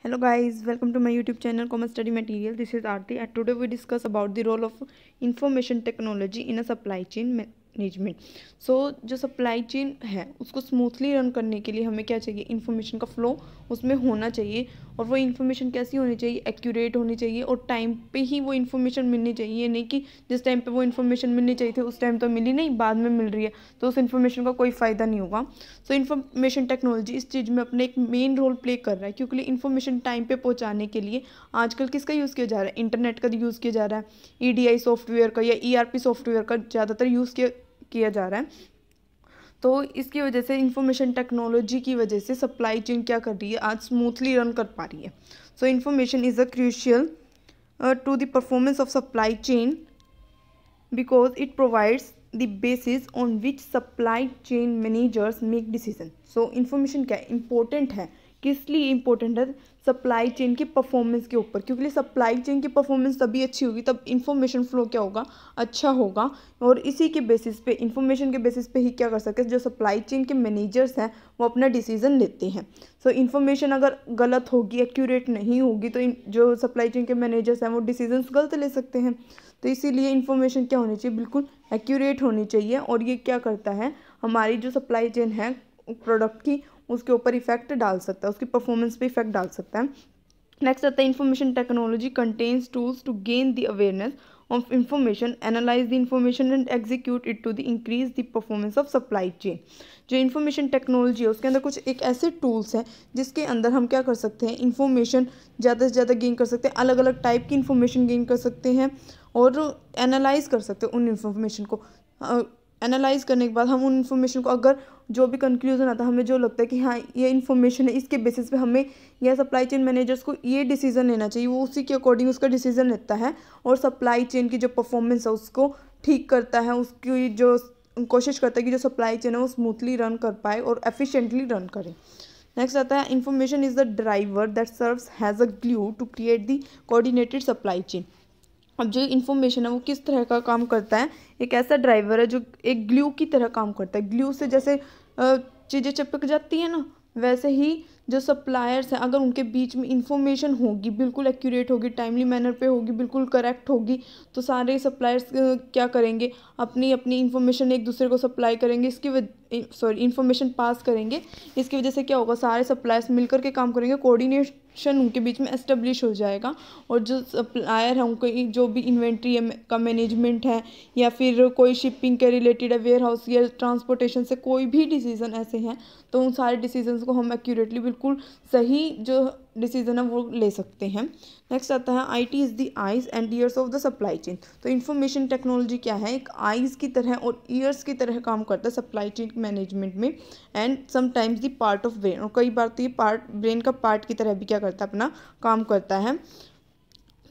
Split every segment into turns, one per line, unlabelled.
Hello guys, welcome to my YouTube channel Commerce Study Material. This is Aarti and today we discuss about the role of information technology in a supply chain management. जो supply chain है उसको smoothly run करने के लिए हमें क्या चाहिए, information का फ्लो उसमें होना चाहिए. और वो इन्फॉर्मेशन कैसी होनी चाहिए, एक्यूरेट होनी चाहिए और टाइम पे ही वो इन्फॉर्मेशन मिलनी चाहिए. नहीं कि जिस टाइम पे वो इन्फॉर्मेशन मिलनी चाहिए थी उस टाइम तो मिली नहीं, बाद में मिल रही है तो उस इन्फॉर्मेशन का कोई फ़ायदा नहीं होगा. इन्फॉर्मेशन टेक्नोलॉजी इस चीज़ में अपने एक मेन रोल प्ले कर रहा है, क्योंकि इन्फॉर्मेशन टाइम पे पहुंचाने के लिए आजकल किसका यूज़ किया जा रहा है, इंटरनेट का यूज़ किया जा रहा है, ईडीआई सॉफ्टवेयर का या ईआरपी सॉफ्टवेयर का ज़्यादातर यूज़ किया जा रहा है. तो इसकी वजह से इंफॉर्मेशन टेक्नोलॉजी की वजह से सप्लाई चेन क्या कर रही है, आज स्मूथली रन कर पा रही है. Information is a crucial to the performance of supply chain because it provides the basis on which supply chain managers make decision. Information क्या है, इंपॉर्टेंट है. किस लिए इंपॉर्टेंट है, सप्लाई चेन की परफॉर्मेंस के ऊपर, क्योंकि सप्लाई चेन की परफॉर्मेंस तभी अच्छी होगी तब इंफॉर्मेशन फ्लो क्या होगा, अच्छा होगा. और इसी के बेसिस पे, इंफॉर्मेशन के बेसिस पे ही क्या कर सकते हैं, जो सप्लाई चेन के मैनेजर्स हैं वो अपना डिसीजन लेते हैं. इंफॉर्मेशन अगर गलत होगी, एक्यूरेट नहीं होगी तो जो सप्लाई चेन के मैनेजर्स हैं वो डिसीजन गलत ले सकते हैं. तो इसीलिए इन्फॉर्मेशन क्या होनी चाहिए, बिल्कुल एक्यूरेट होनी चाहिए. और ये क्या करता है, हमारी जो सप्लाई चेन है प्रोडक्ट की उसके ऊपर इफेक्ट डाल सकता है, उसकी परफॉर्मेंस पे इफेक्ट डाल सकता है. नेक्स्ट आता है, information technology contains tools to gain the awareness of information, analyse the information and execute it to the increase the performance of supply chain. जो इन्फॉर्मेशन टेक्नोलॉजी है उसके अंदर कुछ एक ऐसे टूल्स हैं जिसके अंदर हम क्या कर सकते हैं, इन्फॉर्मेशन ज़्यादा से ज़्यादा गेन कर सकते हैं, अलग अलग टाइप की इन्फॉर्मेशन गेन कर सकते हैं और एनालाइज कर सकते हैं उन इन्फॉर्मेशन को. एनालाइज करने के बाद हम उन इन्फॉर्मेशन को, अगर जो भी कंक्लूजन आता है, हमें जो लगता है कि हाँ ये इन्फॉर्मेशन है, इसके बेसिस पे हमें या सप्लाई चेन मैनेजर्स को ये डिसीजन लेना चाहिए, वो उसी के अकॉर्डिंग उसका डिसीजन लेता है और सप्लाई चेन की जो परफॉर्मेंस है उसको ठीक करता है, उसकी जो कोशिश करता है कि जो सप्लाई चेन है वो स्मूथली रन कर पाए और एफिशिएंटली रन करे. नेक्स्ट आता है, information is the driver that serves has a glue to create the coordinated supply chain. अब जो इन्फॉर्मेशन है वो किस तरह का काम करता है, एक ऐसा ड्राइवर है जो एक ग्लू की तरह काम करता है. ग्लू से जैसे चीज़ें चिपक जाती है ना, वैसे ही जो सप्लायर्स हैं अगर उनके बीच में इंफॉर्मेशन होगी, बिल्कुल एक्यूरेट होगी, टाइमली मैनर पे होगी, बिल्कुल करेक्ट होगी, तो सारे सप्लायर्स क्या करेंगे, अपनी अपनी इंफॉर्मेशन एक दूसरे को सप्लाई करेंगे, इंफॉर्मेशन पास करेंगे. इसकी वजह से क्या होगा, सारे सप्लायर्स मिलकर के काम करेंगे, कोऑर्डिनेशन उनके बीच में एस्टेब्लिश हो जाएगा. और जो सप्लायर है उनकी जो भी इन्वेंट्री का मैनेजमेंट है या फिर कोई शिपिंग के रिलेटेड है, वेयर हाउस या ट्रांसपोर्टेशन से कोई भी डिसीज़न ऐसे हैं तो उन सारे डिसीजंस को हम एक्यूरेटली, बिल्कुल सही जो डिसीजन है वो ले सकते हैं. नेक्स्ट आता है, IT is the eyes and years of the supply chain. तो इन्फॉर्मेशन टेक्नोलॉजी क्या है, एक आइज़ की तरह और ईयर्स की तरह काम करता है सप्लाई चेन मैनेजमेंट में, and sometimes the part of brain, और कई बार तो ये पार्ट ब्रेन का पार्ट की तरह भी क्या करता है, अपना काम करता है.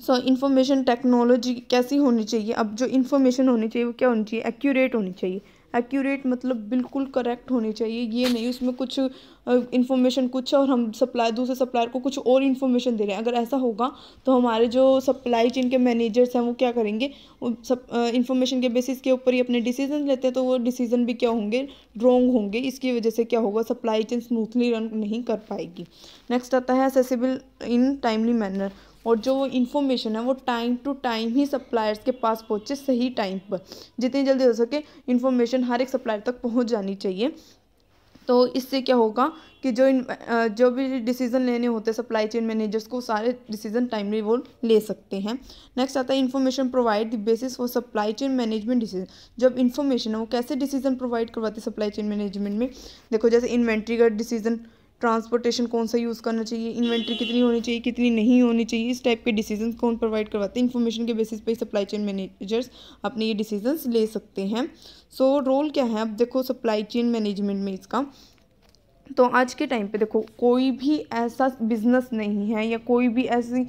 इन्फॉर्मेशन टेक्नोलॉजी कैसी होनी चाहिए, अब जो इन्फॉर्मेशन होनी चाहिए वो क्या होनी चाहिए, एक्यूरेट होनी चाहिए. एक्यूरेट मतलब बिल्कुल करेक्ट होनी चाहिए, ये नहीं उसमें कुछ इन्फॉर्मेशन कुछ है और हम दूसरे सप्लायर को कुछ और इन्फॉर्मेशन दे रहे हैं. अगर ऐसा होगा तो हमारे जो सप्लाई चेन के मैनेजर्स हैं वो क्या करेंगे, इन्फॉर्मेशन के बेसिस के ऊपर ही अपने डिसीजन लेते हैं, तो वो डिसीजन भी क्या होंगे, रॉन्ग होंगे. इसकी वजह से क्या होगा, सप्लाई चेन स्मूथली रन नहीं कर पाएगी. नेक्स्ट आता है, असेसिबल इन टाइमली मैनर. और जो इन्फॉर्मेशन है वो टाइम टू टाइम ही सप्लायर्स के पास पहुँचे, सही टाइम पर, जितनी जल्दी हो सके इन्फॉर्मेशन हर एक सप्लायर तक पहुँच जानी चाहिए. तो इससे क्या होगा कि जो भी डिसीजन लेने होते हैं सप्लाई चेन मैनेजर्स को, सारे डिसीजन टाइमली वो ले सकते हैं. नेक्स्ट आता है, information provide the basis for supply chain management decision. जब इन्फॉर्मेशन है वो कैसे डिसीजन प्रोवाइड करवाती है सप्लाई चेन मैनेजमेंट में, देखो जैसे इन्वेंट्री का डिसीजन, ट्रांसपोर्टेशन कौन सा यूज़ करना चाहिए, इन्वेंट्री कितनी होनी चाहिए, कितनी नहीं होनी चाहिए, इस टाइप के डिसीजंस कौन प्रोवाइड करवाते हैं, इन्फॉर्मेशन के बेसिस पे सप्लाई चेन मैनेजर्स अपने ये डिसीजंस ले सकते हैं. रोल क्या है, अब देखो सप्लाई चेन मैनेजमेंट में इसका, तो आज के टाइम पे देखो कोई भी ऐसा बिजनेस नहीं है या कोई भी ऐसी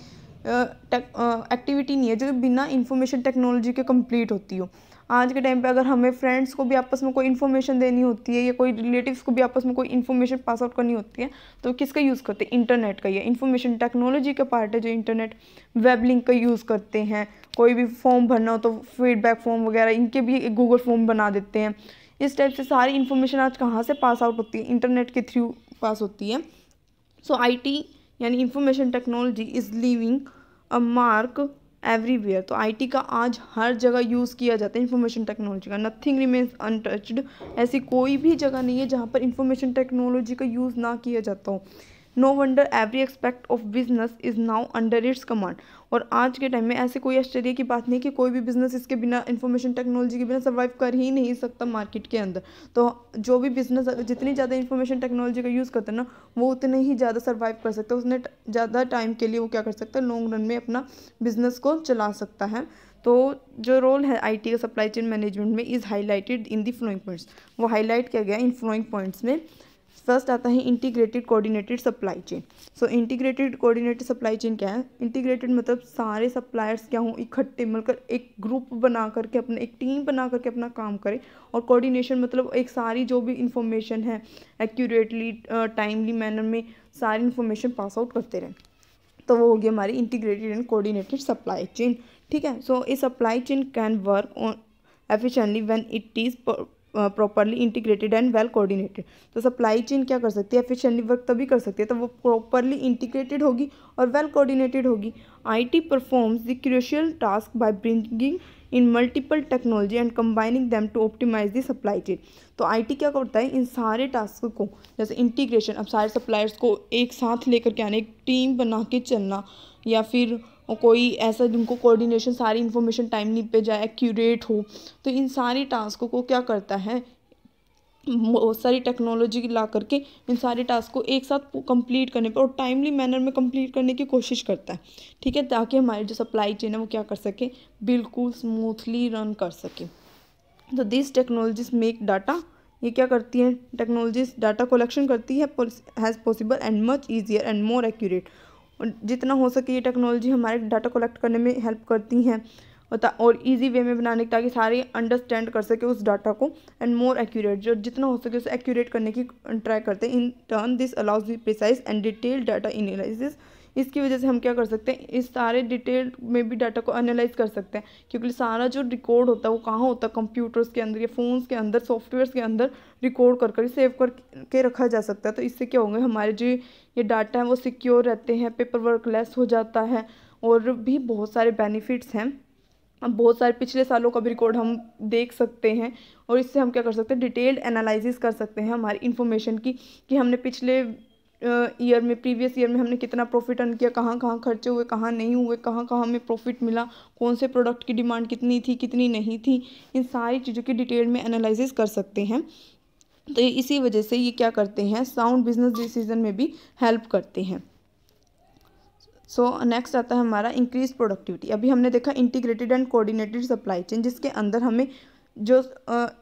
एक्टिविटी नहीं है जो बिना इंफॉर्मेशन टेक्नोलॉजी के कंप्लीट होती हो. आज के टाइम पे अगर हमें फ्रेंड्स को भी आपस में कोई इन्फॉर्मेशन देनी होती है या कोई रिलेटिव्स को भी आपस में कोई इन्फॉर्मेशन पास आउट करनी होती है तो किसका यूज़ करते हैं, इंटरनेट का. ये इन्फॉर्मेशन टेक्नोलॉजी का पार्ट है जो इंटरनेट, वेब लिंक का यूज़ करते हैं. कोई भी फॉर्म भरना हो तो फीडबैक फॉर्म वगैरह इनके भी गूगल फॉर्म बना देते हैं. इस टाइप से सारी इन्फॉर्मेशन आज कहाँ से पास आउट होती है, इंटरनेट के थ्रू पास होती है. आईटी यानी information technology is leaving a mark everywhere. तो आईटी का आज हर जगह यूज़ किया जाता है इंफॉर्मेशन टेक्नोलॉजी का। Nothing remains untouched. ऐसी कोई भी जगह नहीं है जहाँ पर इंफॉर्मेशन टेक्नोलॉजी का यूज़ ना किया जाता हो। No wonder every expect of business is now under its command. और आज के टाइम में ऐसे कोई आश्चर्य की बात नहीं कि कोई भी बिजनेस इसके बिना, इंफॉर्मेशन टेक्नोलॉजी के बिना सर्वाइव कर ही नहीं सकता मार्केट के अंदर। तो जो भी बिजनेस जितनी ज़्यादा इंफॉर्मेशन टेक्नोलॉजी का यूज़ करता है ना, वो उतने ही ज़्यादा सर्वाइव कर सकता है। उसने ज़्यादा टाइम के लिए वो क्या कर सकता है, लॉन्ग रन में अपना बिजनेस को चला सकता है। तो जो रोल है आईटी का सप्लाई चेन मैनेजमेंट में is highlighted in the following points. वो हाईलाइट किया गया इन फ्लोइंग पॉइंट्स में। फर्स्ट आता है इंटीग्रेटेड कोऑर्डिनेटेड सप्लाई चेन। सो इंटीग्रेटेड कोऑर्डिनेटेड सप्लाई चेन क्या है? इंटीग्रेटेड मतलब सारे सप्लायर्स क्या हों, इकट्ठे मिलकर एक ग्रुप बना करके, अपने एक टीम बना करके अपना काम करें। और कोऑर्डिनेशन मतलब एक सारी जो भी इंफॉर्मेशन है एक्यूरेटली, टाइमली मैनर में सारी इंफॉर्मेशन पास आउट करते रहें। तो वो हो गई हमारी integrated and coordinated supply chain. ठीक है। So a supply chain can work on efficiently when it is properly integrated and well coordinated. तो सप्लाई चेन क्या कर सकती है, एफिशिएंटली वर्क तभी कर सकती है तो वो प्रॉपरली इंटीग्रेटेड होगी और वेल कोऑर्डिनेटेड होगी। IT performs the crucial task by bringing in multiple technology and combining them to optimise the supply chain. तो आईटी क्या करता है, इन सारे टास्क को, जैसे इंटीग्रेशन, अब सारे सप्लायर्स को एक साथ लेकर के आने, एक टीम बना के चलना, या फिर कोई ऐसा जिनको कोऑर्डिनेशन, सारी इन्फॉर्मेशन टाइमली पे जाए, एक्यूरेट हो। तो इन सारी टास्कों को क्या करता है, बहुत सारी टेक्नोलॉजी ला करके इन सारे टास्क को एक साथ कंप्लीट करने पर और टाइमली मैनर में कंप्लीट करने की कोशिश करता है। ठीक है, ताकि हमारी जो सप्लाई चेन है वो क्या कर सके, बिल्कुल स्मूथली रन कर सके। तो दिस टेक्नोलॉजीज मेक डाटा, ये क्या करती है टेक्नोलॉजीज, डाटा कलेक्शन करती है has possible and much easier and more accurate. और जितना हो सके ये टेक्नोलॉजी हमारे डाटा कलेक्ट करने में हेल्प करती हैं और इजी वे में बनाने की, ताकि सारे अंडरस्टैंड कर सके उस डाटा को, एंड मोर एक्यूरेट, जो जितना हो सके उसे एक्यूरेट करने की ट्राई करते हैं। In turn this allows the precise and detailed data analysis. इसकी वजह से हम क्या कर सकते हैं, इस सारे डिटेल में भी डाटा को एनालाइज कर सकते हैं, क्योंकि सारा जो रिकॉर्ड होता है वो कहाँ होता है, कंप्यूटर्स के अंदर या फ़ोन्स के अंदर, सॉफ्टवेयर्स के अंदर रिकॉर्ड कर सेव करके रखा जा सकता है। तो इससे क्या होंगे, हमारे जो ये डाटा है वो सिक्योर रहते हैं, पेपर वर्क लेस हो जाता है, और भी बहुत सारे बेनिफिट्स हैं। अब बहुत सारे पिछले सालों का भी रिकॉर्ड हम देख सकते हैं, और इससे हम क्या कर सकते हैं, डिटेल्ड एनालिसिस कर सकते हैं हमारी इन्फॉर्मेशन की, कि हमने पिछले ईयर में, प्रीवियस ईयर में हमने कितना प्रॉफिट अर्न किया, कहाँ कहाँ खर्चे हुए, कहाँ नहीं हुए, कहाँ कहाँ हमें प्रॉफिट मिला, कौन से प्रोडक्ट की डिमांड कितनी थी, कितनी नहीं थी। इन सारी चीज़ों की डिटेल में एनालिसिस कर सकते हैं। तो इसी वजह से ये क्या करते हैं, साउंड बिजनेस डिसीजन में भी हेल्प करते हैं। सो नेक्स्ट आता है हमारा इंक्रीज प्रोडक्टिविटी। अभी हमने देखा integrated and coordinated supply chain, जिसके अंदर हमें जो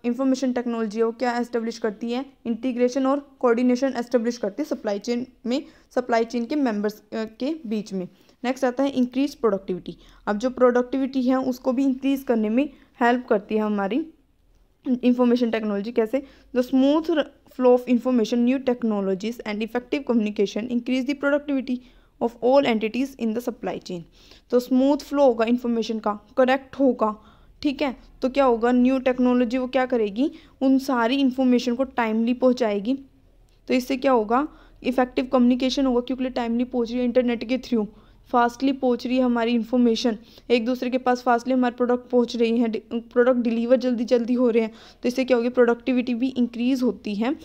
इंफॉर्मेशन टेक्नोलॉजी है वो क्या एस्टेब्लिश करती है, इंटीग्रेशन और कोऑर्डिनेशन एस्टेब्लिश करती है सप्लाई चेन में, सप्लाई चेन के मेंबर्स के बीच में। नेक्स्ट आता है इंक्रीज प्रोडक्टिविटी। अब जो प्रोडक्टिविटी है उसको भी इंक्रीज करने में हेल्प करती है हमारी इंफॉर्मेशन टेक्नोलॉजी। कैसे? The smooth flow of information, new technologies and effective communication increase the productivity of all entities in the supply chain. तो स्मूथ फ्लो होगा इन्फॉर्मेशन का, करेक्ट होगा। ठीक है, तो क्या होगा, न्यू टेक्नोलॉजी वो क्या करेगी, उन सारी इन्फॉर्मेशन को टाइमली पहुंचाएगी। तो इससे क्या होगा, इफेक्टिव कम्युनिकेशन होगा, क्योंकि टाइमली पहुंच रही है इंटरनेट के थ्रू, फास्टली पहुंच रही है हमारी इन्फॉर्मेशन, एक दूसरे के पास फास्टली हमारे प्रोडक्ट पहुंच रही हैं, प्रोडक्ट डिलीवर जल्दी जल्दी हो रहे हैं। तो इससे क्या होगी, प्रोडक्टिविटी भी इंक्रीज होती है।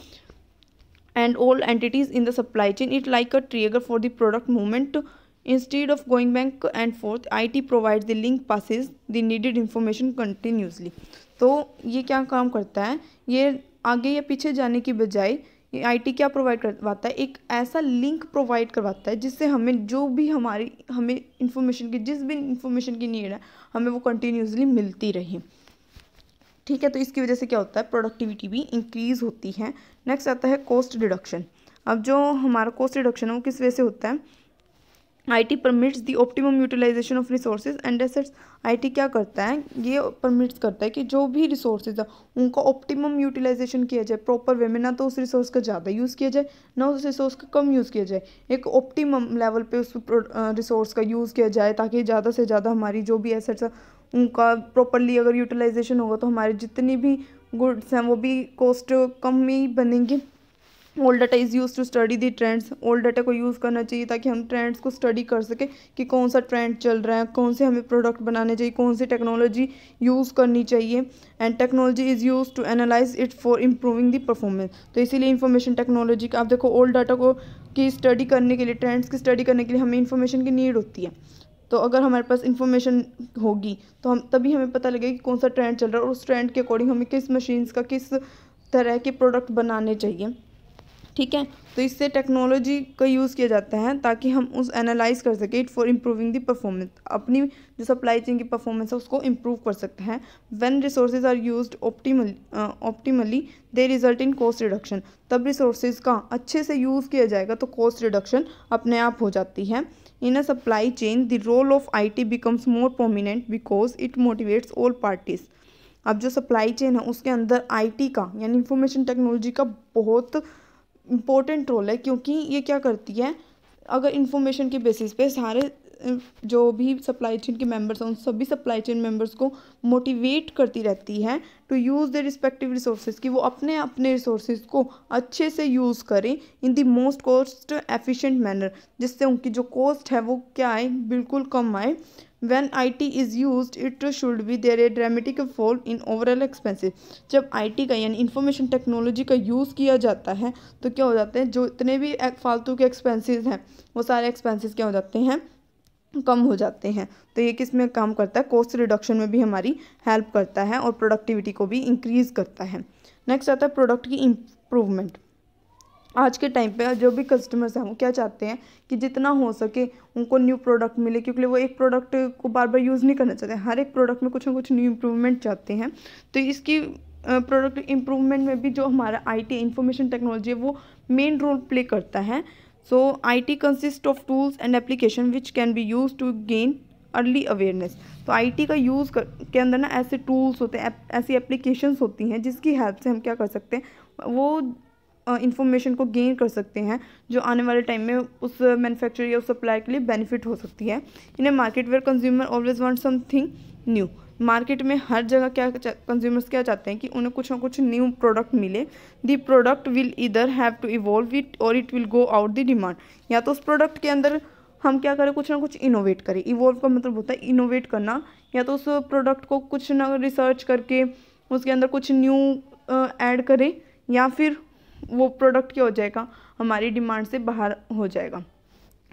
And all entities in the supply chain, it like a trigger for the product movement. Instead of going back and forth, IT provides the link, passes the needed information continuously. तो ये क्या काम करता है, ये आगे या पीछे जाने की बजाय ये IT क्या प्रोवाइड करवाता है, एक ऐसा लिंक प्रोवाइड करवाता है जिससे हमें जो भी हमें इन्फॉर्मेशन की, जिस भी इन्फॉर्मेशन की नीड है, हमें वो कंटिन्यूसली मिलती रहे। ठीक है, तो इसकी वजह से क्या होता है, प्रोडक्टिविटी भी इंक्रीज होती है। नेक्स्ट आता है कॉस्ट रिडक्शन। अब जो हमारा कॉस्ट रिडक्शन है वो किस वजह से होता है, IT permits the optimum utilisation of resources and assets. IT क्या करता है, ये परमिट्स करता है कि जो भी रिसोर्सेज है उनका ऑप्टिमम यूटिलाइजेशन किया जाए, प्रॉपर वे में, ना तो उस रिसोर्स का ज़्यादा यूज़ किया जाए, ना उस रिसोर्स का कम यूज़ किया जाए, एक ऑप्टिमम लेवल पे उस रिसोर्स का यूज़ किया जाए, ताकि ज़्यादा से ज़्यादा हमारी जो भी एसेट्स है उनका प्रॉपरली अगर यूटिलाइजेशन होगा तो हमारे जितनी भी गुड्स हैं वो भी कॉस्ट कम ही बनेंगे। Old data is use to study the trends, old data को यूज़ करना चाहिए ताकि हम ट्रेंड्स को स्टडी कर सकें कि कौन सा ट्रेंड चल रहा है, कौन से हमें प्रोडक्ट बनाने चाहिए, कौन सी टेक्नोलॉजी यूज़ करनी चाहिए। And technology is use to analyse it for improving the performance. तो इसीलिए इंफॉर्मेशन टेक्नोलॉजी का आप देखो, ओल्ड डाटा को की स्टडी करने के लिए, ट्रेंड्स की स्टडी करने के लिए हमें इंफॉर्मेशन की नीड होती है। तो अगर हमारे पास इंफॉर्मेशन होगी तो हम तभी हमें पता लगेगा कि कौन सा ट्रेंड चल रहा है और उस ट्रेंड के अकॉर्डिंग हमें किस मशीन्स का किस तरह के प्रोडक्ट बनाने चाहिए। ठीक है, तो इससे टेक्नोलॉजी का यूज़ किया जाता है ताकि हम उस एनालाइज कर सकें it for improving the performance, अपनी जो सप्लाई चेन की परफॉर्मेंस है उसको इम्प्रूव कर सकते हैं। When resources are used optimally they result in cost reduction, तब रिसोर्सेज का अच्छे से यूज़ किया जाएगा तो कॉस्ट रिडक्शन अपने आप हो जाती है। In a supply chain the role of IT becomes more prominent because it motivates all parties. अब जो सप्लाई चेन है उसके अंदर IT का यानी इंफॉर्मेशन टेक्नोलॉजी का बहुत इम्पोर्टेंट रोल है, क्योंकि ये क्या करती है, अगर इंफॉर्मेशन के बेसिस पे सारे जो भी सप्लाई चेन के मेंबर्स हैं उन सभी सप्लाई चेन मेंबर्स को मोटिवेट करती रहती है to use the respective resources, कि वो अपने अपने रिसोर्सेज को अच्छे से यूज़ करें in the most cost efficient manner, जिससे उनकी जो कॉस्ट है वो क्या आए, बिल्कुल कम आए। When IT is used, it should be there a dramatic fall in overall expenses। जब IT का यानी इंफॉर्मेशन टेक्नोलॉजी का यूज़ किया जाता है तो क्या हो जाते हैं, जो इतने भी फालतू के एक्सपेंसेस हैं वो सारे एक्सपेंसेस क्या हो जाते हैं, कम हो जाते हैं। तो ये किस में काम करता है, कॉस्ट रिडक्शन में भी हमारी हेल्प करता है और प्रोडक्टिविटी को भी इंक्रीज़ करता है। नेक्स्ट आता है प्रोडक्ट की इम्प्रूवमेंट। आज के टाइम पे जो भी कस्टमर्स हैं वो क्या चाहते हैं कि जितना हो सके उनको न्यू प्रोडक्ट मिले, क्योंकि वो एक प्रोडक्ट को बार बार यूज़ नहीं करना चाहते, हर एक प्रोडक्ट में कुछ ना कुछ न्यू इम्प्रूवमेंट चाहते हैं। तो इसकी प्रोडक्ट इम्प्रूवमेंट में भी जो हमारा IT इंफॉर्मेशन टेक्नोलॉजी है वो मेन रोल प्ले करता है। So IT consist of tools and application which can be use to gain early awareness. तो IT का यूज़ के अंदर ना ऐसे टूल्स होते हैं, ऐसी एप्लीकेशंस होती हैं जिसकी हेल्प से हम क्या कर सकते हैं, वो इंफॉर्मेशन को गेन कर सकते हैं जो आने वाले टाइम में उस मैन्युफैक्चरर या उस सप्लायर के लिए बेनिफिट हो सकती है। In a market where consumer always want something new, market में हर जगह क्या कंज्यूमर्स क्या चाहते हैं कि उन्हें कुछ ना कुछ न्यू प्रोडक्ट मिले। द प्रोडक्ट विल इधर हैव टू इवॉल्व इट और it will go out the demand, या तो उस प्रोडक्ट के अंदर हम क्या करें, कुछ ना कुछ इनोवेट करें। इवॉल्व का मतलब होता है इनोवेट करना, या तो उस प्रोडक्ट को कुछ ना रिसर्च करके उसके अंदर कुछ न्यू ऐड करें, या फिर वो प्रोडक्ट क्या हो जाएगा, हमारी डिमांड से बाहर हो जाएगा।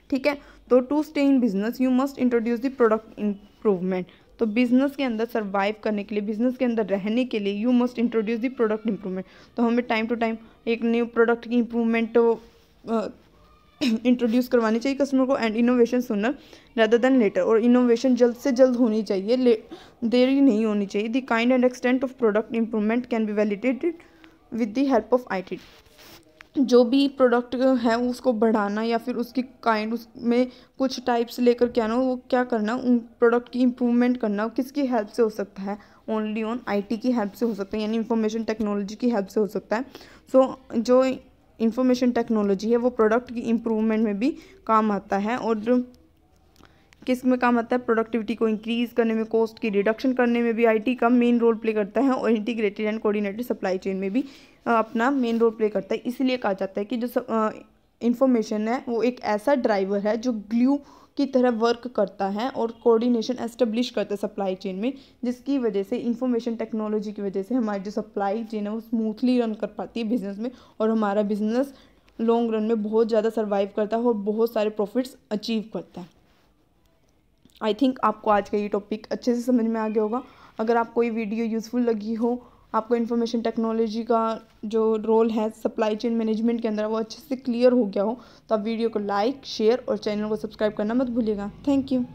ठीक है, तो to stay in business you must introduce the product improvement. तो बिजनेस के अंदर सर्वाइव करने के लिए, बिजनेस के अंदर रहने के लिए you must introduce the product improvement. तो हमें टाइम टू टाइम एक न्यू प्रोडक्ट की इम्प्रूवमेंट इंट्रोड्यूस करवानी चाहिए कस्टमर को, and innovation sooner rather than later, और इनोवेशन जल्द से जल्द होनी चाहिए, देरी नहीं होनी चाहिए। The kind and extent of product improvement can be validated with the help of IT। जो भी प्रोडक्ट है उसको बढ़ाना या फिर उसकी काइंड, उसमें कुछ टाइप्स लेकर के आना, वो क्या करना, उन प्रोडक्ट की इम्प्रूवमेंट करना किसकी हेल्प से हो सकता है, ओनली ऑन IT की हेल्प से हो सकता है, यानी इंफॉर्मेशन टेक्नोलॉजी की हेल्प से हो सकता है। सो जो इंफॉर्मेशन टेक्नोलॉजी है वो प्रोडक्ट की इम्प्रूवमेंट में भी काम आता है, और किस में काम आता है, प्रोडक्टिविटी को इंक्रीज़ करने में, कॉस्ट की रिडक्शन करने में भी IT का मेन रोल प्ले करता है, और integrated and coordinated supply chain में भी अपना मेन रोल प्ले करता है। इसलिए कहा जाता है कि जो इंफॉर्मेशन है वो एक ऐसा ड्राइवर है जो ग्लू की तरह वर्क करता है और कोऑर्डिनेशन एस्टेब्लिश करता है सप्लाई चेन में, जिसकी वजह से इंफॉर्मेशन टेक्नोलॉजी की वजह से हमारी जो सप्लाई चेन है वो स्मूथली रन कर पाती है बिजनेस में, और हमारा बिजनेस लॉन्ग रन में बहुत ज़्यादा सर्वाइव करता है और बहुत सारे प्रॉफिट्स अचीव करता है। आई थिंक आपको आज का ये टॉपिक अच्छे से समझ में आ गया होगा। अगर आपको ये वीडियो यूज़फुल लगी हो, आपको इन्फॉर्मेशन टेक्नोलॉजी का जो रोल है सप्लाई चेन मैनेजमेंट के अंदर वो अच्छे से क्लियर हो गया हो, तो आप वीडियो को लाइक, शेयर और चैनल को सब्सक्राइब करना मत भूलिएगा। Thank you.